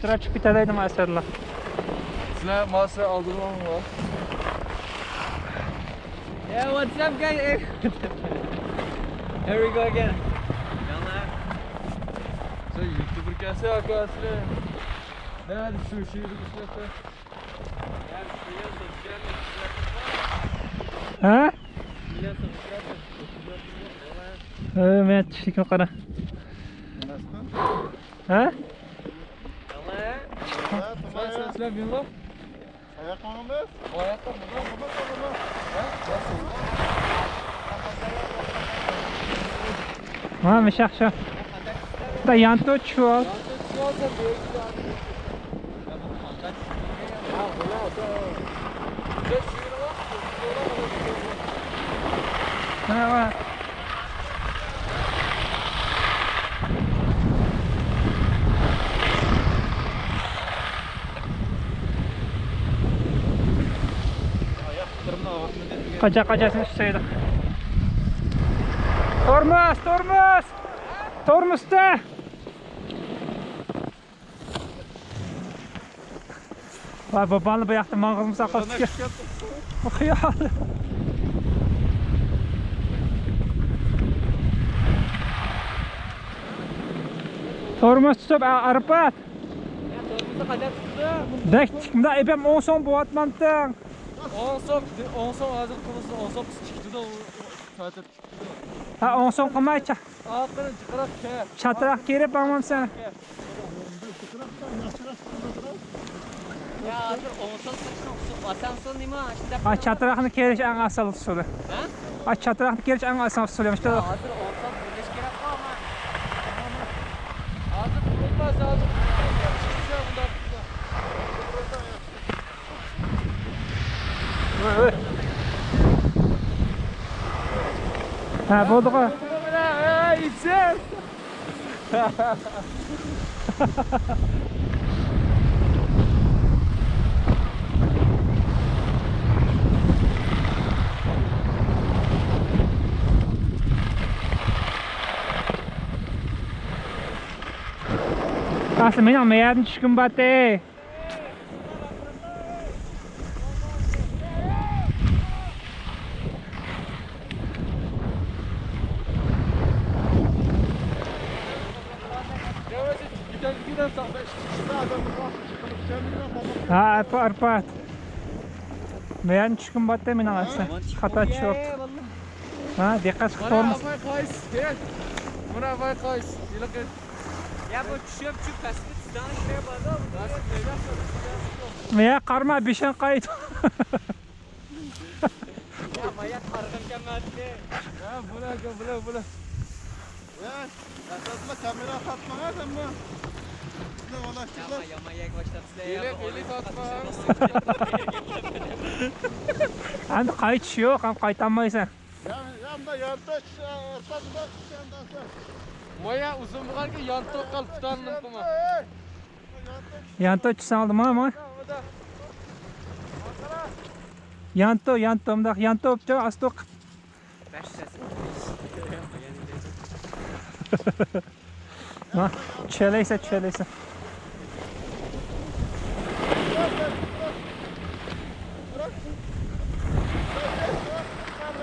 Kaçtıra çıkıp bitedeydim asırlar. Sizler masa aldırmam var. Yeah, what's up guys? Here we go again. Sen YouTuber kelse arkadaşlar. Nerede şu şeyi düşünüyorsun? Ha? Evet, şükür kadar. Ha? Sen sizler bin laf. Ayak mı? Ayakta mı? Ha, مش شو ده يانتو çuval. Ha var. Kaca şeyde. Tormuzda. Vay babanı bu yakta mangılımız akılsız ki. Okuyal. Tormuz tutup arpat. Tormuzda kaçak tuttu. Dek çıkımda epem 10 son bu atmantın. 10 son hazır kılısı 10 son çıktı da o saate çıktı. Ha 10 son kılmay çak. Ağaçların çıkarak Çatırak gelip bakmam sen. Ya hazır olsan saçın asansör değil mi? İşte Ha çatırakını keriş en asal usulü. Ha? Ha çatırakını keriş en asal usulü. İşte Hazır olsan birleş gerek var ama. Hazır olmaz hazır. ha buldu ko. İçer. Aslında benim meğerdin çıkın battı. Ha arpat. Meğerdin çıkın battı benim aslında. Hata çok. Ha dikkat tutmuş. Buna vay kays. Ya bu çöp pestit daha şey yapalım. Meğer karma bir şey kayıt. Ya bayağı kargın kemerdi. Ya bula. Ya, aslında kamera atmaya da mı? Ne ulaştılar? Yama yak başladı size ya. Eli tatma. Hani kayıt yok, hem kayıtamayız. Yanında yandaş ortadan sen. Moya uzun bu kadar ki yan tok kal tutanın kuma. Yanto çisan aldım ama. Yanto mdak yanto ço astok. Ha, çeleyse.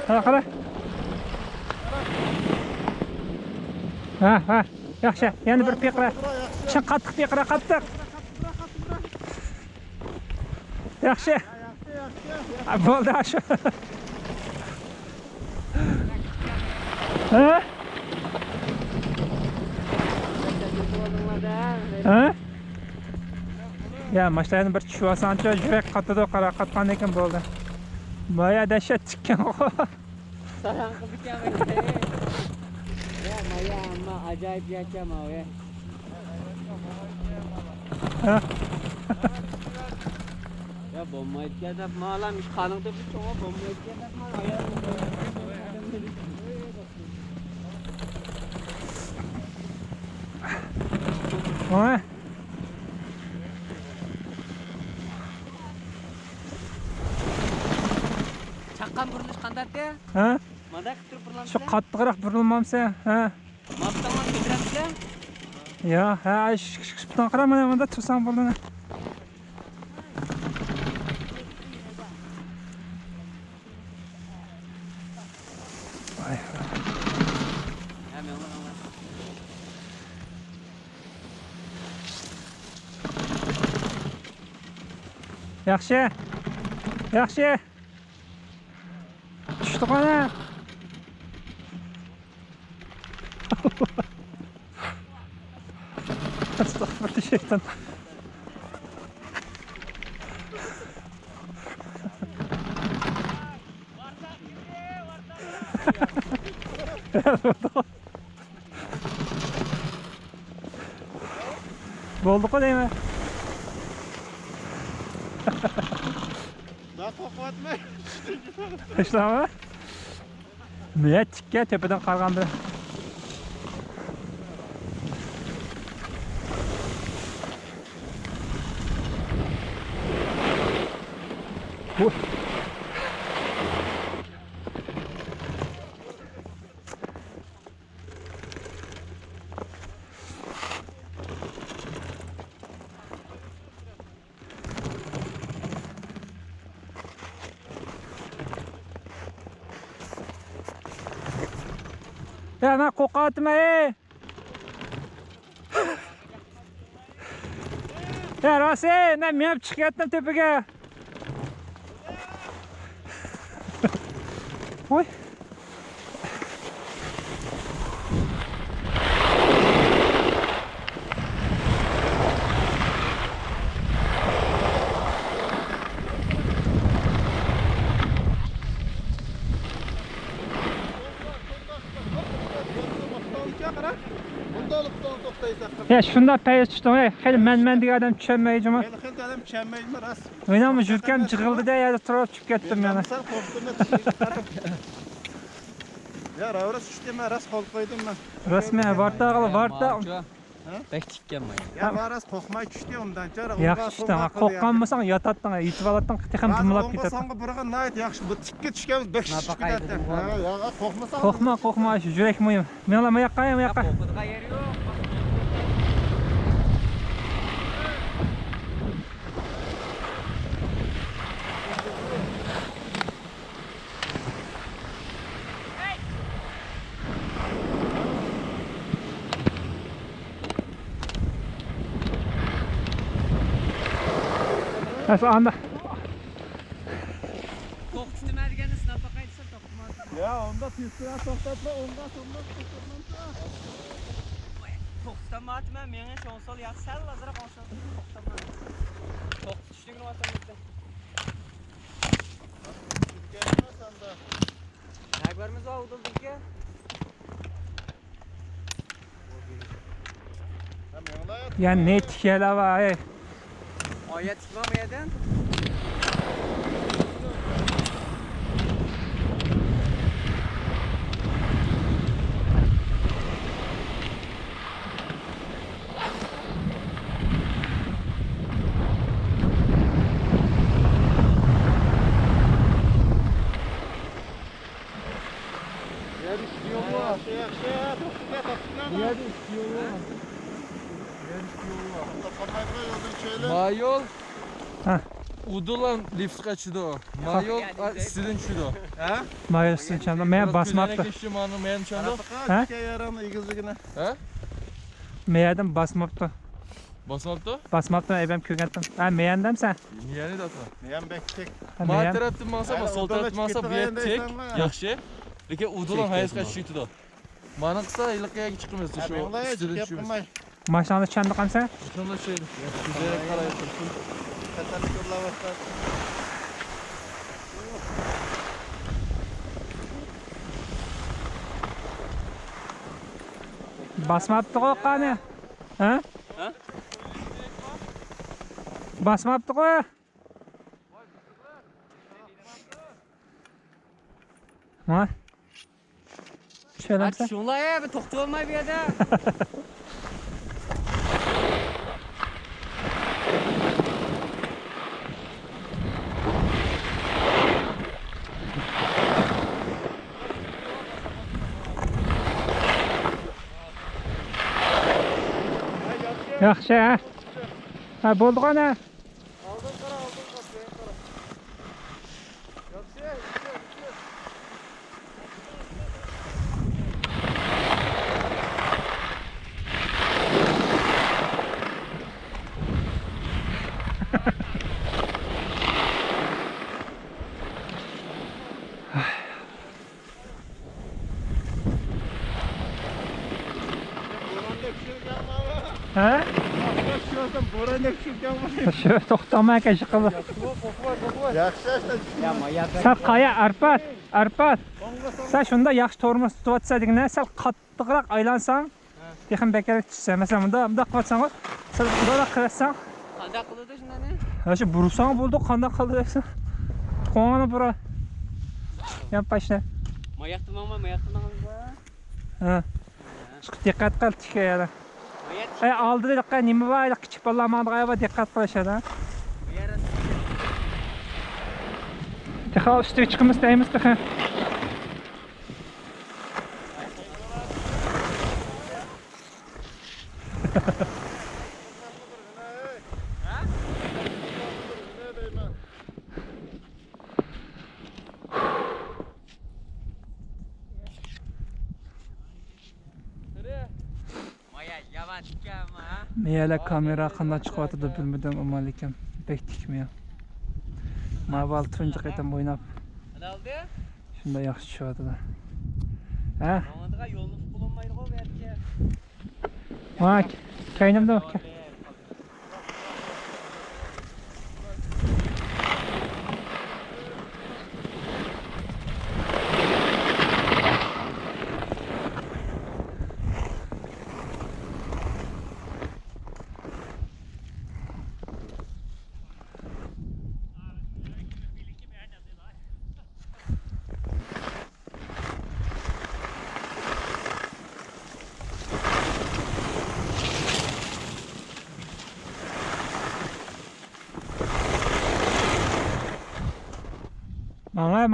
Hadi. Ha, yaxşı. Yani bir piqra. Çın qattiq piqra qattiq. Yaxşı. Bo'ldi shu. Ha? Ha? Ya mashlarni bir tushib olsanchi, yurak qatida qara qatgan ekan bo'ldi. Boya dahshat chiqqan. Sarangkı bir kere. Ya Maya ama acayip yaşam o ya. Ya bomba etkiye malamış kanıda bir çoğu bomba etkiye mal Ha? Çakkan buruluş kandatte. Ha? Madak tur burulamış. Şu qattiqroq burilmamsa, ha. Maptaman kediramsa. Ya, ha, şıptan qarama, onda tursam bo'ldi. Ha, men ona. Yaxshi. Yaxshi. Tushdi qana. Astagfirullah şeytan. Bo'ldi-ku deymi? Daha koklatma. Ishlama. Niye tikka tepadan qargan bilan. Bu Ya ben kokatma Ya Rasi, ben minib chiqyaptim tepaga. Oy. Bunda olup toktaysak. Ya shunda payız tushdim, xeyli men degan odam tushunmaydi. Ben xil adam çemmeydimi rast. O'ynamı yurtgam jig'ildida ya turib tushib ketdim yana. Sen korktuğunda çıkardım. Ya ravras işleme rast kol koydum ben. Rasmiy varta. Bek tikkan men. Ya varas kokmay düştü ondan sonra. Yaxshi işte, qo'rqqan bo'lsang yotatding, yetib olading, texim dumlab ketadi. ketadi. Songa burgan nayt yaxshi bu tikka tushganmiz 5 kişi ketadi. Ya kokmasan. Qo'rqma, shu yurak muhim. Men olam bu yoqqa. Qo'rqadigan yeri yo'q. Nasıl anda? To'xtatma degani sinab boqaysa to'xtatma. Ya onda tezkira toktatma, onda toktatma. To'xtamatma, menga shonsol yaxshi sal azroq olsa to'xtatma. To'xtatishligini aytaman. Gelmezsen de. Nagbarimiz avdildiki. Ya ne tikela var ey. Oyat tikmamaydan. Mayol. Ha. Udulan lift kaçıdı o. Mayol sizin şudu. He? Mayısın çamda. Men basmaptı. Geçtim anı men çanda. Ha? He? Yaranı igizligine. He? Meyadan basmaptı. Basmaptı? Basmaptı evim kögendim. Ha meyandam sen. Yani da ata. Men bektek. Ha Mağ meyan. taraftan masa ama sol taraftan masa bu yer tek. Yaxşı. Lekin udulan hayız kaçışıydı da. Mana kısa ilqiyaga chiqimiz şu üstüden şu. Maşanı çandı qansa? Şunda şey. Güzel qarayıp tursun. Katallik yo'llavaslar. Basmaptı-ku qani? Ha? Ha? Basmaptı-ku. Ha? Şöyle sen. Shunlay bir to'xtab olmay bu yerda. Yaxshi, ha? Ha, bo'ldi qana. Aldın qara, aldın qara, beyin qara. Yaxshi, yaxshi. Ha? Bo'ronda tushirgan bo'ling. Shu to'xtamay aka shiqildi. Yaxshi ishlar. Ya maya Sal qaya arpat. Sen shunda yaxshi tormoz tutvatsadingna, sal qattiqroq aylansang, texan bekarga tushsa. Masalan, bunda qilatsang, sal bundoq qilsang, qanday qiladi shundani? ha shu bursang bo'ldi, qanday qildi? Qo'ngani bura. Yapashna. Mayaqtimangmi? Ha. Diqqat qil tikayada. Maya Oldida diqqat nima bor? Kichik bolalarga diqqat qilishadi. Texal üstüge çıkımız deyimiz texal. Maya yaman tikkanmi, ha? Meyele kamera qanday chiqyapti deb bilmadim amal ekan. Bek tikmiyor. Maval tunji qaytam o'ynab. Nima oldi? Shunda yaxshi tushyapti. Ha? Mangadiga yo'lni qulunmaydi-ku bu yerga. Mak, kaynimda.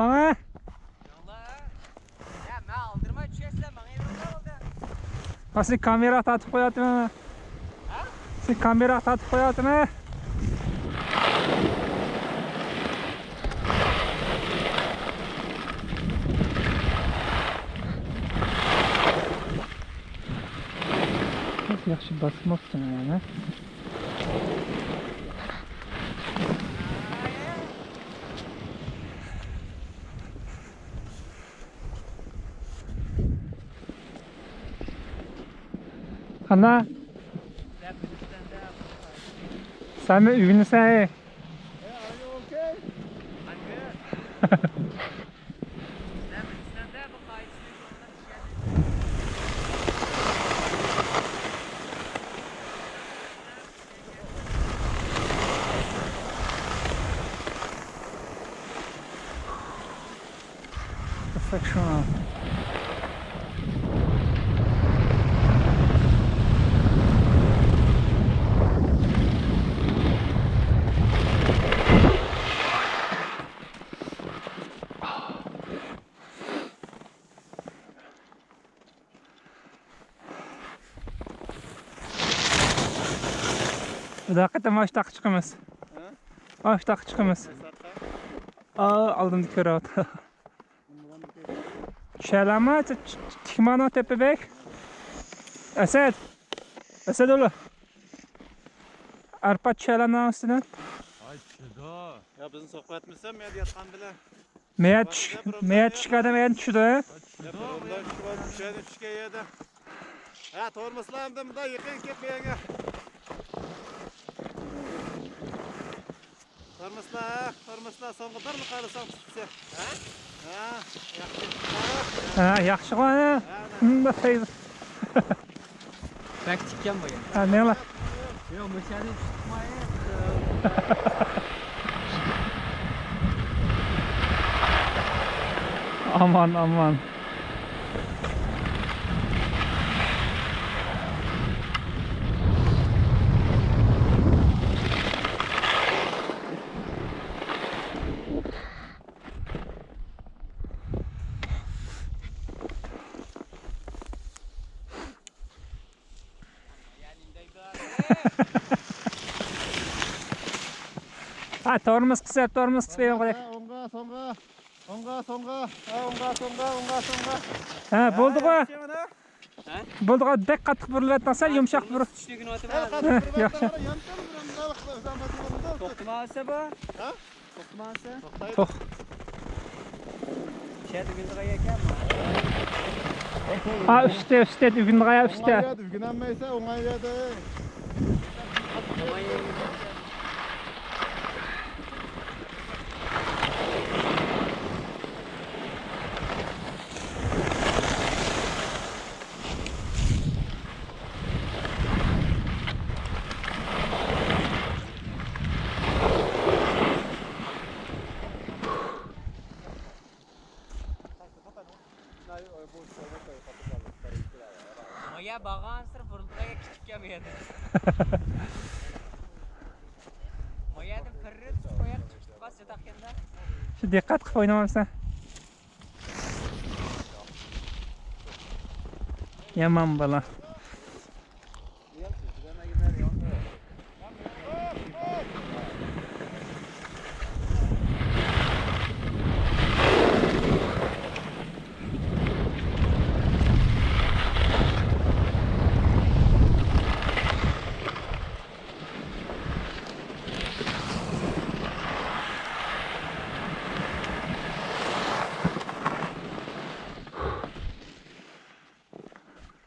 Manga. Ya men aldırma düşersen bana evde oldu. Sen kamera tatib qo'yaptimi? Ha? Sen kamera tatib qo'yaptimi? Yaxshi basmoqsan yani. Ana. Sen mi ünlü sen? Perfection. Hakikaten maçtak çıkımız. Maçtak çıkımız. Aldımdı köre atı. Şelama tikmano tepe bek. Esed. Esed oğlu. Arpa şelamdan üstüne. Ay çıda. Ya bizni sohbatmisa men yatgan bilan. Meyat çıkadı meyat düşüdü. Ya bundan tushadi tushgan yerda. Ha, tormoslarni bunday yaqin ketmayanga. Tormoslar so'nggi bir qarasam tutsa. Ha, yaxshi. Ha, yaxshi qana. Bunda saydı. Bak tikkan bu ya. Ha, ne la? Yok meşale tutmaya. Aman. Ha tormoz qisib qo'ying. Onga, songa. Onga, songa. Ha, onga, songa. Ha, bo'ldi-ku. Ha? Bo'ldi-ku. Bek qattiq burilyapti, sal yumshoq burib. Tushligini El o'tib kadar bir Yaxshi. bakta yantan bilan balıqla zahmet oldu. to'xtamasa bu. Ha? To'xtamasa. To'q. Şerdi gündüğe ekanmi? Ha, üstte, ügündiğe üstte. Onga düzgünlenmeyse onga yedi. Moya bağan sırf burunduğa küçük yemeyedi. Moya da pırrı tutup koyar çıkıp bas yatak yanında. Şu diqqat qilib o'ynamamsan. Yaman bola.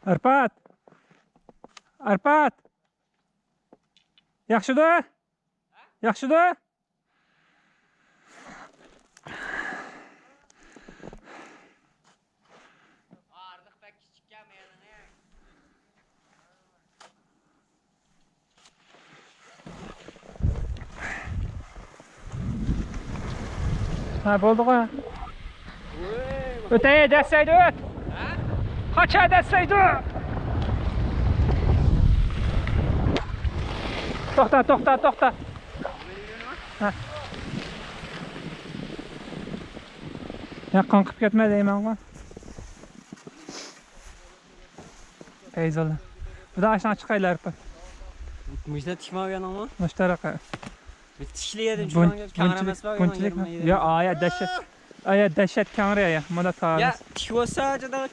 Arpat. Arpat. Yaxshi-da? Yaxshi-da? Artık pek küçük yemeyedi ne? Ha, bo'ldi-ku. O'tay, dassaydi o't. Ha? Qocha dassaydi. To'xta. Ha. Yaqin qilib ketma deyman-ku. Peyzola. Bu da aşağı chiqaylar. Müjde tişmagan ama. Mushtaraqa. Bir tişli yedim şu an kameramas var. Bunchilik. Ya, aya dahshat. Aya dahshat kamera ya. Mana ta. Ya tiş olsa acaba